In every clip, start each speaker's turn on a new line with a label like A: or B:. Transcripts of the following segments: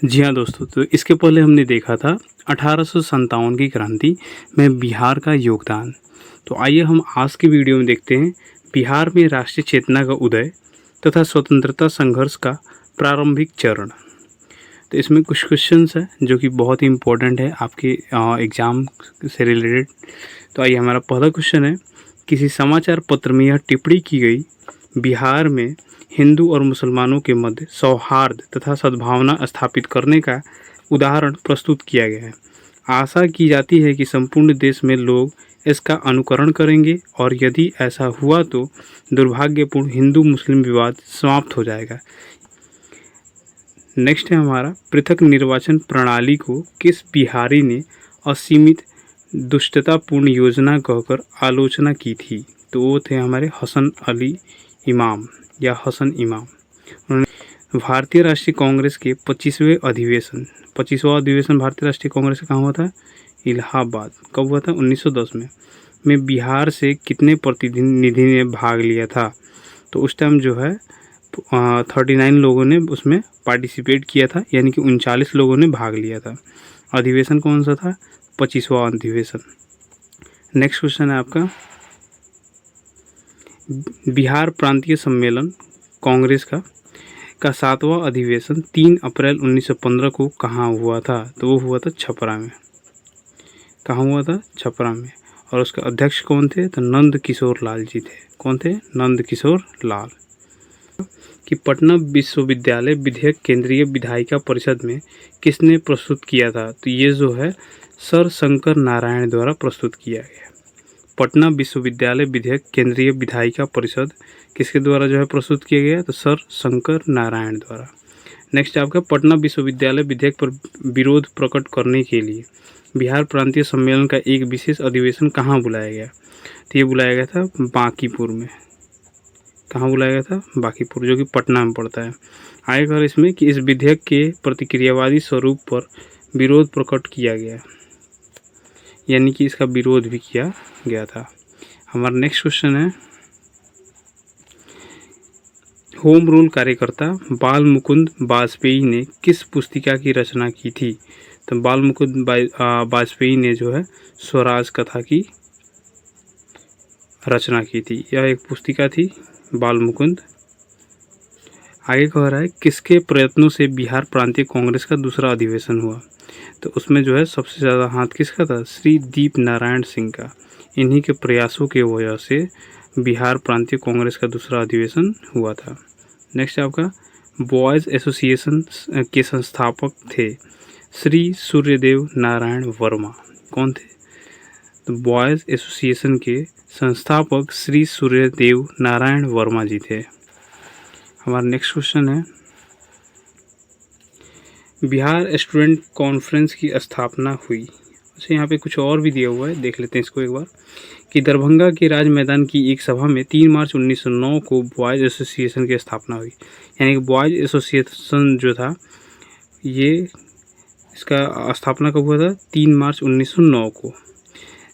A: जी हाँ दोस्तों, तो इसके पहले हमने देखा था 1857 की क्रांति में बिहार का योगदान। तो आइए हम आज की वीडियो में देखते हैं बिहार में राष्ट्रीय चेतना का उदय तथा स्वतंत्रता संघर्ष का प्रारंभिक चरण। तो इसमें कुछ क्वेश्चंस हैं जो कि बहुत ही इम्पोर्टेंट है आपके एग्ज़ाम से रिलेटेड। तो आइए, हमारा पहला क्वेश्चन है, किसी समाचार पत्र में यह टिप्पणी की गई, बिहार में हिंदू और मुसलमानों के मध्य सौहार्द तथा सद्भावना स्थापित करने का उदाहरण प्रस्तुत किया गया है। आशा की जाती है कि संपूर्ण देश में लोग इसका अनुकरण करेंगे और यदि ऐसा हुआ तो दुर्भाग्यपूर्ण हिंदू मुस्लिम विवाद समाप्त हो जाएगा। नेक्स्ट है हमारा, पृथक निर्वाचन प्रणाली को किस बिहारी ने असीमित दुष्टतापूर्ण योजना कहकर आलोचना की थी? तो वो थे हमारे हसन अली इमाम या हसन इमाम। उन्होंने भारतीय राष्ट्रीय कांग्रेस के 25वां अधिवेशन भारतीय राष्ट्रीय कांग्रेस का कहाँ हुआ था? इलाहाबाद। कब हुआ था? 1910 में बिहार से कितने प्रतिनिधि ने भाग लिया था? तो उस टाइम जो है 39 लोगों ने उसमें पार्टिसिपेट किया था, यानी कि 39 लोगों ने भाग लिया था। अधिवेशन कौन सा था? 25वां अधिवेशन। नेक्स्ट क्वेश्चन है आपका, बिहार प्रांतीय सम्मेलन कांग्रेस का 7वां अधिवेशन 3 अप्रैल 1915 को कहाँ हुआ था? तो वो हुआ था छपरा में। कहाँ हुआ था? छपरा में। और उसका अध्यक्ष कौन थे? तो नंद किशोर लाल जी थे। कौन थे? नंद किशोर लाल। कि पटना विश्वविद्यालय विधेयक केंद्रीय विधायिका परिषद में किसने प्रस्तुत किया था? तो ये जो है सर शंकर नारायण द्वारा प्रस्तुत किया गया। पटना विश्वविद्यालय विधेयक केंद्रीय विधायिका परिषद किसके द्वारा जो है प्रस्तुत किया गया? तो सर शंकर नारायण द्वारा। नेक्स्ट आपका, पटना विश्वविद्यालय विधेयक पर विरोध प्रकट करने के लिए बिहार प्रांतीय सम्मेलन का एक विशेष अधिवेशन कहाँ बुलाया गया? तो ये बुलाया गया था बांकीपुर में। कहाँ बुलाया गया था? बांकीपुर, जो कि पटना में पड़ता है। आएगा इसमें कि इस विधेयक के प्रतिक्रियावादी स्वरूप पर विरोध प्रकट किया गया, यानी कि इसका विरोध भी किया गया था। हमारा नेक्स्ट क्वेश्चन है, होम रूल कार्यकर्ता बाल मुकुंद वाजपेयी ने किस पुस्तिका की रचना की थी? तो बाल मुकुंद वाजपेयी ने जो है स्वराज कथा की रचना की थी। यह एक पुस्तिका थी, बाल मुकुंद। आगे कह रहा है, किसके प्रयत्नों से बिहार प्रांतीय कांग्रेस का दूसरा अधिवेशन हुआ? तो उसमें जो है सबसे ज़्यादा हाथ किसका था? श्री दीप नारायण सिंह का। इन्हीं के प्रयासों की वजह से बिहार प्रांतीय कांग्रेस का दूसरा अधिवेशन हुआ था। नेक्स्ट आपका, बॉयज़ एसोसिएशन के संस्थापक थे श्री सूर्यदेव नारायण वर्मा। कौन थे? तो बॉयज़ एसोसिएशन के संस्थापक श्री सूर्यदेव नारायण वर्मा जी थे। हमारा नेक्स्ट क्वेश्चन है, बिहार स्टूडेंट कॉन्फ्रेंस की स्थापना हुई। अच्छा, यहाँ पे कुछ और भी दिया हुआ है, देख लेते हैं इसको एक बार। कि दरभंगा के राज मैदान की एक सभा में 3 मार्च 1909 को बॉयज़ एसोसिएशन की स्थापना हुई। यानी कि बॉयज़ एसोसिएशन जो था, ये इसका स्थापना कब हुआ था? 3 मार्च 1909 को।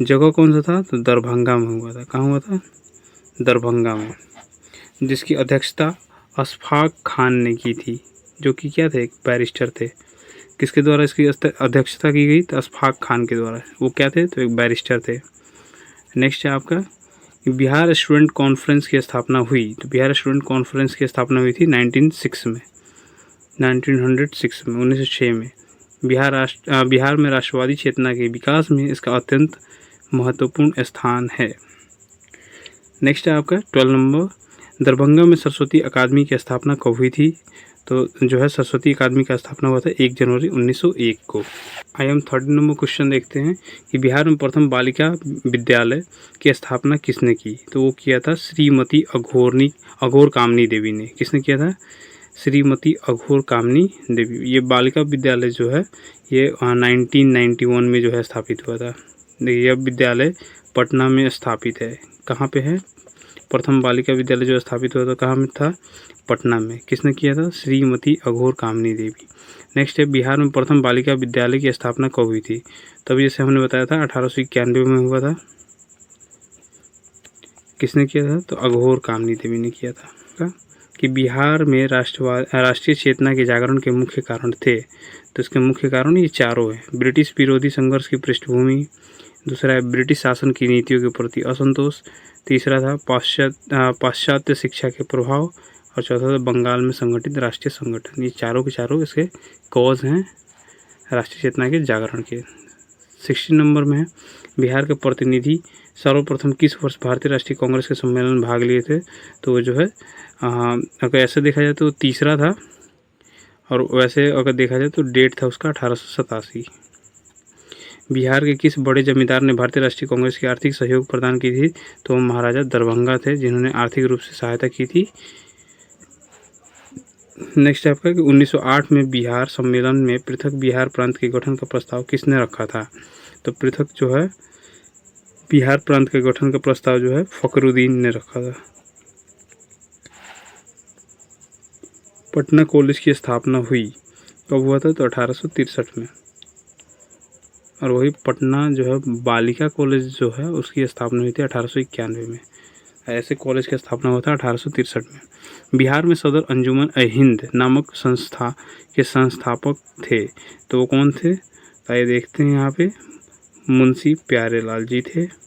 A: जगह कौन सा था? तो दरभंगा में हुआ था। कहाँ हुआ था? दरभंगा में। जिसकी अध्यक्षता अशफाक खान ने की थी, जो कि क्या थे? एक बैरिस्टर थे। किसके द्वारा इसकी अध्यक्षता की गई? तो अशफाक खान के द्वारा। वो क्या थे? तो एक बैरिस्टर थे। नेक्स्ट है आपका, बिहार स्टूडेंट कॉन्फ्रेंस की स्थापना हुई। तो बिहार स्टूडेंट कॉन्फ्रेंस की स्थापना हुई थी 1906 में। 1906 में। बिहार में राष्ट्रवादी चेतना के विकास में इसका अत्यंत महत्वपूर्ण स्थान है। नेक्स्ट है आपका 12 नंबर, दरभंगा में सरस्वती अकादमी की स्थापना कब हुई थी? तो जो है सरस्वती अकादमी का स्थापना हुआ था 1 जनवरी 1901 को। आइए हम 3rd नंबर क्वेश्चन देखते हैं कि बिहार में प्रथम बालिका विद्यालय की स्थापना किसने की? तो वो किया था श्रीमती अघोर कामनी देवी ने। किसने किया था? श्रीमती अघोर कामनी देवी। ये बालिका विद्यालय जो है ये 1991 में जो है स्थापित हुआ था। देखिए, यह विद्यालय पटना में स्थापित है। कहाँ पे है? प्रथम बालिका विद्यालय जो स्थापित हुआ था कहाँ में था? पटना में। किसने किया था? श्रीमती अघोर कामनी देवी। नेक्स्ट है, बिहार में प्रथम बालिका विद्यालय की स्थापना कब हुई थी? तभी जैसे हमने बताया था 1891 में हुआ था। किसने किया था? तो अघोर कामनी देवी ने किया था। कि बिहार में राष्ट्रीय चेतना के जागरण के मुख्य कारण थे। तो इसके मुख्य कारण ये चारों हैं। ब्रिटिश विरोधी संघर्ष की पृष्ठभूमि, दूसरा है ब्रिटिश शासन की नीतियों के प्रति असंतोष, तीसरा था पाश्चात्य शिक्षा के प्रभाव, और चौथा था बंगाल में संगठित राष्ट्रीय संगठन। ये चारों के चारों इसके कॉज हैं राष्ट्रीय चेतना के जागरण के। 60 नंबर में है, बिहार के प्रतिनिधि सर्वप्रथम किस वर्ष भारतीय राष्ट्रीय कांग्रेस के सम्मेलन में भाग लिए थे? तो वो जो है अगर ऐसे देखा जाए तो तीसरा था, और वैसे अगर देखा जाए तो डेट था उसका 1887। बिहार के किस बड़े जमींदार ने भारतीय राष्ट्रीय कांग्रेस की आर्थिक सहयोग प्रदान की थी? तो महाराजा दरभंगा थे, जिन्होंने आर्थिक रूप से सहायता की थी। नेक्स्ट है आपका कि 1908 में बिहार सम्मेलन में पृथक बिहार प्रांत के गठन का प्रस्ताव किसने रखा था? तो पृथक जो है बिहार प्रांत के गठन का प्रस्ताव जो है फखरुद्दीन ने रखा था। पटना कॉलेज की स्थापना हुई कब हुआ था? तो 1863 में। और वही पटना जो है बालिका कॉलेज जो है उसकी स्थापना हुई थी 1891 में। ऐसे कॉलेज की स्थापना हुआ था 1863 में। बिहार में सदर अंजुमन हिंद नामक संस्था के संस्थापक थे, तो वो कौन थे? आइए देखते हैं। यहाँ पे मुंशी प्यारेलाल जी थे।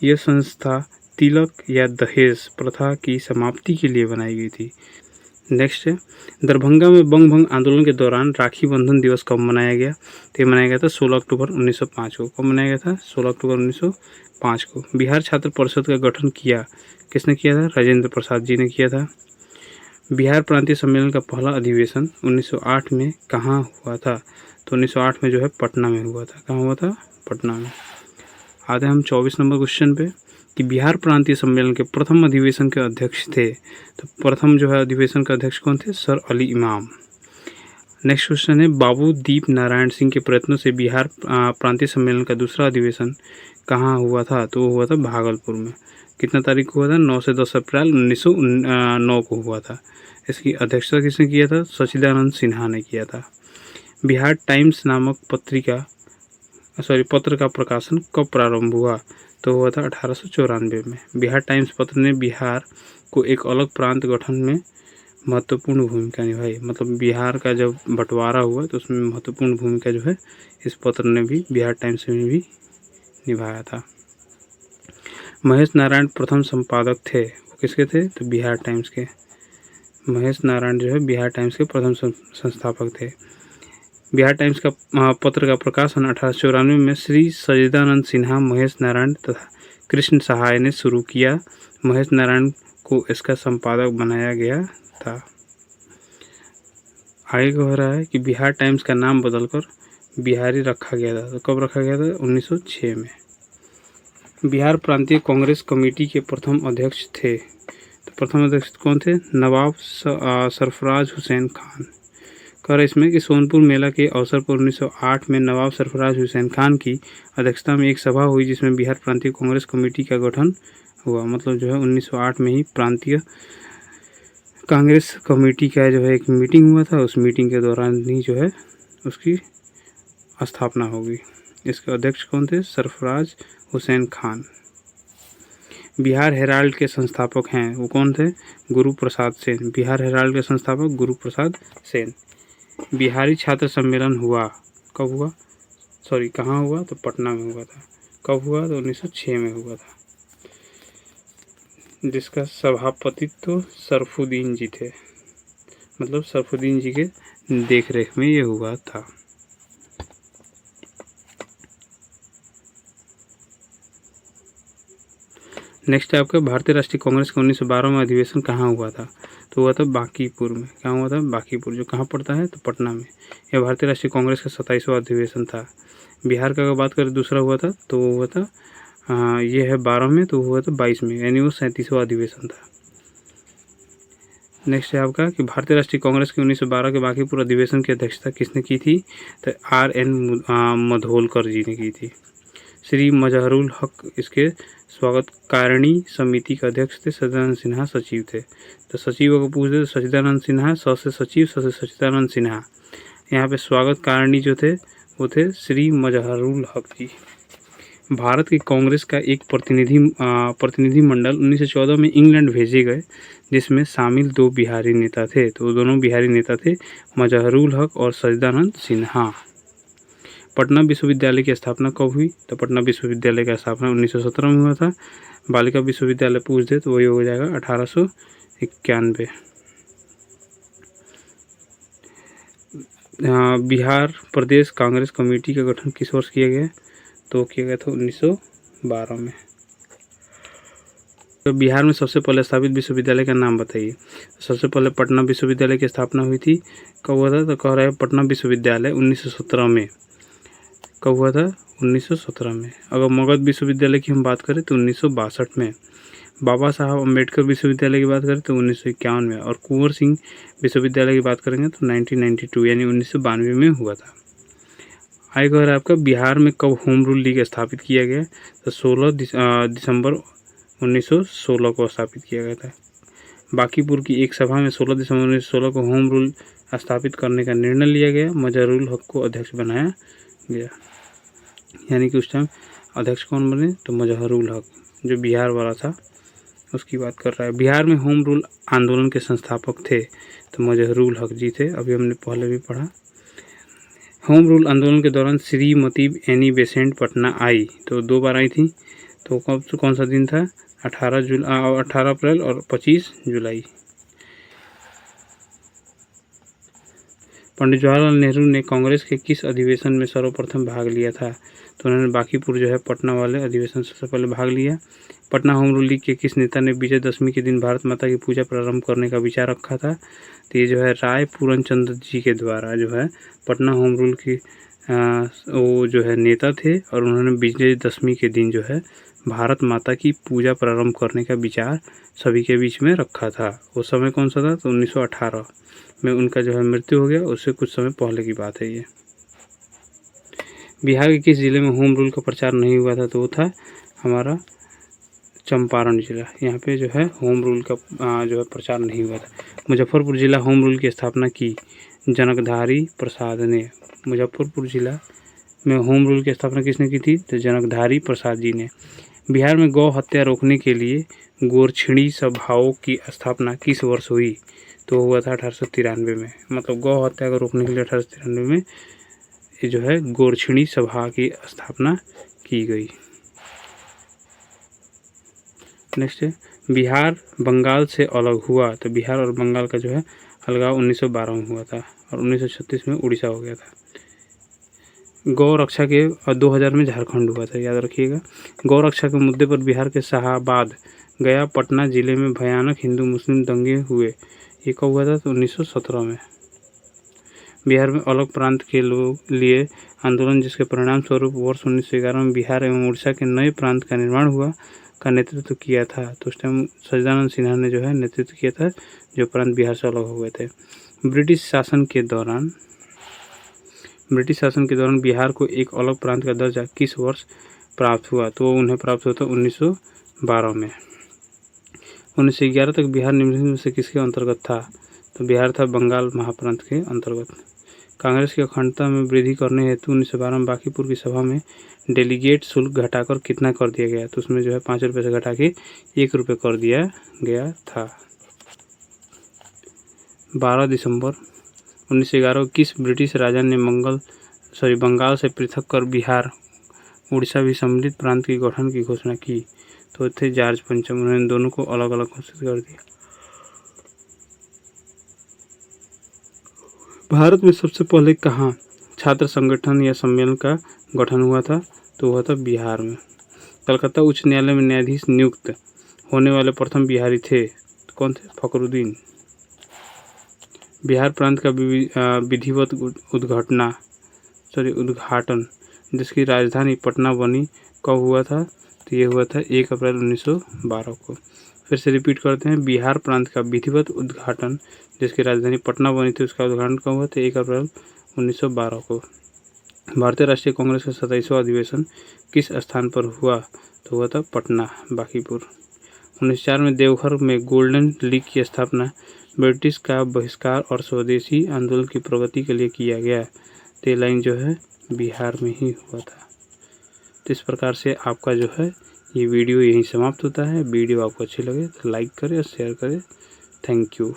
A: यह संस्था तिलक या दहेज प्रथा की समाप्ति के लिए बनाई गई थी। नेक्स्ट है, दरभंगा में बंग भंग आंदोलन के दौरान राखी बंधन दिवस कब मनाया गया? तो मनाया गया था 16 अक्टूबर 1905 को। कब मनाया गया था? 16 अक्टूबर 1905 को। बिहार छात्र परिषद का गठन किया किसने किया था? राजेंद्र प्रसाद जी ने किया था। बिहार प्रांतीय सम्मेलन का पहला अधिवेशन 1908 में कहाँ हुआ था? तो 1908 में जो है पटना में हुआ था। कहाँ हुआ था? पटना में। आते हम 24 नंबर क्वेश्चन पे कि बिहार प्रांतीय सम्मेलन के प्रथम अधिवेशन के अध्यक्ष थे। तो प्रथम जो है अधिवेशन का अध्यक्ष कौन थे? सर अली इमाम। नेक्स्ट क्वेश्चन है, बाबू दीप नारायण सिंह के प्रयत्नों से बिहार प्रांतीय सम्मेलन का दूसरा अधिवेशन कहाँ हुआ था? तो वो हुआ था भागलपुर में। कितना तारीख को हुआ था? 9 से 10 अप्रैल 1909 को हुआ था। इसकी अध्यक्षता किसने किया था? सच्चिदानंद सिन्हा ने किया था। बिहार टाइम्स नामक पत्र का प्रकाशन कब प्रारंभ हुआ? तो हुआ था 1894 में। बिहार टाइम्स पत्र ने बिहार को एक अलग प्रांत गठन में महत्वपूर्ण भूमिका निभाई। मतलब बिहार का जब बंटवारा हुआ तो उसमें महत्वपूर्ण भूमिका जो है इस पत्र ने भी, बिहार टाइम्स में भी निभाया था। महेश नारायण प्रथम संपादक थे, वो किसके थे? तो बिहार टाइम्स के। महेश नारायण जो है बिहार टाइम्स के प्रथम संस्थापक थे। बिहार टाइम्स का पत्र का प्रकाशन 1894 में श्री सच्चिदानंद सिन्हा, महेश नारायण तथा कृष्ण सहाय ने शुरू किया। महेश नारायण को इसका संपादक बनाया गया था। आगे कह रहा है कि बिहार टाइम्स का नाम बदलकर बिहारी रखा गया था। तो कब रखा गया था? 1906 में। बिहार प्रांतीय कांग्रेस कमेटी के प्रथम अध्यक्ष थे। तो प्रथम अध्यक्ष कौन थे? नवाब सरफराज हुसैन खान। कर इसमें कि सोनपुर मेला के अवसर पर 1908 में नवाब सरफराज हुसैन खान की अध्यक्षता में एक सभा हुई, जिसमें बिहार प्रांतीय कांग्रेस कमेटी का गठन हुआ। मतलब जो है 1908 में ही प्रांतीय कांग्रेस कमेटी का जो है एक मीटिंग हुआ था। उस मीटिंग के दौरान ही जो है उसकी स्थापना होगी। इसके अध्यक्ष कौन थे? सरफराज हुसैन खान। बिहार हेराल्ड के संस्थापक हैं, वो कौन थे? गुरु प्रसाद सेन। बिहार हेराल्ड के संस्थापक गुरु प्रसाद सेन। बिहारी छात्र सम्मेलन हुआ कब हुआ? कहाँ हुआ? तो पटना में हुआ था। कब हुआ? तो 1906 में हुआ था, जिसका सभापतित्व सरफुद्दीन जी थे। मतलब सरफुद्दीन जी के देखरेख में ये हुआ था। नेक्स्ट है आपका भारतीय राष्ट्रीय कांग्रेस का 1912 में अधिवेशन कहाँ हुआ था? तो हुआ था बांकीपुर में। कहाँ हुआ था? बांकीपुर, जो कहाँ पड़ता है? तो पटना में। यह भारतीय राष्ट्रीय कांग्रेस का 27वां अधिवेशन था। बिहार का अगर बात करें दूसरा हुआ था तो वो हुआ था ये है 12 में, तो हुआ था 22 में, यानी वो 37वां अधिवेशन था। नेक्स्ट है आपका कि भारतीय राष्ट्रीय कांग्रेस के 1912 के बांकीपुर अधिवेशन की अध्यक्षता किसने की थी? तो R.N. मधोलकर जी ने की थी। श्री मजहरुल हक इसके स्वागतकारिणी समिति के अध्यक्ष थे। सच्चिदानंद सिन्हा सचिव थे। तो सचिव को पूछते तो सच्चिदानंद सिन्हा, स से सचिव, स से सच्चिदानंद सिन्हा। यहाँ पे स्वागतकारिणी जो थे वो थे श्री मजहरुल हक जी। भारत की कांग्रेस का एक प्रतिनिधिमंडल 1914 में इंग्लैंड भेजे गए, जिसमें शामिल 2 बिहारी नेता थे। तो दोनों बिहारी नेता थे मजहरूल हक और सच्चिदानंद सिन्हा। पटना विश्वविद्यालय की स्थापना कब हुई? तो पटना विश्वविद्यालय का स्थापना 1917 में हुआ था। बालिका विश्वविद्यालय पूछ दे तो वही हो जाएगा 1891। बिहार प्रदेश कांग्रेस कमेटी का गठन किस वर्ष किया गया? तो किया गया था 1912 में। तो बिहार में सबसे पहले स्थापित विश्वविद्यालय का नाम बताइए। सबसे पहले पटना विश्वविद्यालय की स्थापना हुई थी, कब हुआ था? तो कह रहे हैं पटना विश्वविद्यालय 1917 में। कब हुआ था? 1917 में। अगर मगध विश्वविद्यालय की हम बात करें तो 1962 में। बाबा साहब अम्बेडकर विश्वविद्यालय की बात करें तो 1951 में। और कुंवर सिंह विश्वविद्यालय की बात करेंगे तो 1992 यानी 1992 में हुआ था। आगे कह रहा है आपका बिहार में कब होम रूल लीग स्थापित किया गया? तो 16 दिसंबर 1916 को स्थापित किया गया था। बांकीपुर की एक सभा में 16 दिसंबर 1916 को होम रूल स्थापित करने का निर्णय लिया गया। मजहरूल हक को अध्यक्ष बनाया गया, यानी कि उस टाइम अध्यक्ष कौन बने? तो मजहरूल हक, जो बिहार वाला था उसकी बात कर रहा है। बिहार में होम रूल आंदोलन के संस्थापक थे तो मजहरूल हक जी थे, अभी हमने पहले भी पढ़ा। होम रूल आंदोलन के दौरान श्रीमती एनी बेसेंट पटना आई, तो 2 बार आई थी। तो कौन सा दिन था? 18 अप्रैल और 25 जुलाई। पंडित जवाहरलाल नेहरू ने कांग्रेस के किस अधिवेशन में सर्वप्रथम भाग लिया था? तो उन्होंने बांकीपुर जो है पटना वाले अधिवेशन सबसे पहले भाग लिया। पटना होम रूल लीग के किस नेता ने विजयदशमी के दिन भारत माता की पूजा प्रारंभ करने का विचार रखा था? तो ये जो है राय पूरन चंद्र जी के द्वारा जो है पटना होम रूल की वो जो है नेता थे, और उन्होंने विजयदशमी के दिन जो है भारत माता की पूजा प्रारंभ करने का विचार सभी के बीच में रखा था। वो समय कौन सा था? तो 1918 में उनका जो है मृत्यु हो गया, उससे कुछ समय पहले की बात है ये। बिहार के किस जिले में होम रूल का प्रचार नहीं हुआ था? तो वो था हमारा चंपारण जिला। यहाँ पे जो है होम रूल का जो है प्रचार नहीं हुआ था। मुजफ्फरपुर जिला होम रूल की स्थापना की जनकधारी प्रसाद ने। मुजफ्फरपुर जिला में होम रूल की स्थापना किसने की थी? तो जनकधारी प्रसाद जी ने। बिहार में गौ हत्या रोकने के लिए गोरछिणी सभाओं की स्थापना किस वर्ष हुई? तो हुआ था 1893 में। मतलब गौ हत्या को रोकने के लिए 1893 में ये जो है गोरछिणी सभा की स्थापना की गई। नेक्स्ट है बिहार बंगाल से अलग हुआ। तो बिहार और बंगाल का जो है अलगाव 1912 में हुआ था, और 1936 में उड़ीसा हो गया था। गौ रक्षा के 2000 में झारखंड हुआ था, याद रखिएगा। गौ रक्षा के मुद्दे पर बिहार के शाहाबाद, गया, पटना जिले में भयानक हिंदू मुस्लिम दंगे हुए। ये कब हुआ था? तो 1917 में। बिहार में अलग प्रांत के लिए आंदोलन, जिसके परिणाम स्वरूप वर्ष 1911 में बिहार एवं उड़ीसा के नए प्रांत का निर्माण हुआ, का नेतृत्व किया था। तो उस टाइम सच्चिदानंद सिन्हा ने जो है नेतृत्व किया था, जो प्रांत बिहार से अलग हो गए थे। ब्रिटिश शासन के दौरान बिहार को एक अलग प्रांत का दर्जा किस वर्ष प्राप्त हुआ? तो उन्हें प्राप्त हुआ था 1912 में। 1911 तक बिहार निम्नलिखित में से किसके अंतर्गत था? तो बिहार था बंगाल महाप्रांत के अंतर्गत। कांग्रेस की अखंडता में वृद्धि करने हेतु 1912 में बांकीपुर की सभा में डेलीगेट शुल्क घटाकर कितना कर दिया गया? तो उसमें जो है 5 रुपये से घटा के 1 रुपये कर दिया गया था। 12 दिसंबर 1911 को किस ब्रिटिश राजा ने बंगाल से पृथक कर बिहार, उड़ीसा भी सम्मिलित प्रांत की गठन की घोषणा की? तो थे जॉर्ज पंचम। उन्होंने दोनों को अलग अलग घोषित कर दिया। भारत में सबसे पहले कहाँ छात्र संगठन या सम्मेलन का गठन हुआ था? तो हुआ था बिहार में। कलकत्ता उच्च न्यायालय में न्यायाधीश नियुक्त होने वाले प्रथम बिहारी थे, तो कौन थे? फखरुद्दीन। बिहार प्रांत का विधिवत उद्घाटन जिसकी राजधानी पटना बनी कब हुआ था? तो ये हुआ था 1 अप्रैल 1912 को। फिर से रिपीट करते हैं, बिहार प्रांत का विधिवत उद्घाटन जिसकी राजधानी पटना बनी थी, उसका उद्घाटन कब हुआ था? 1 अप्रैल 1912 को। भारतीय राष्ट्रीय कांग्रेस का 27वां अधिवेशन किस स्थान पर हुआ? तो हुआ था पटना, बांकीपुर। 1904 में देवघर में गोल्डन लीग की स्थापना ब्रिटिश का बहिष्कार और स्वदेशी आंदोलन की प्रगति के लिए किया गया। तो ये लाइन जो है बिहार में ही हुआ था। तो इस प्रकार से आपका जो है ये वीडियो यहीं समाप्त होता है। वीडियो आपको अच्छी लगे तो लाइक करें और शेयर करें। Thank you.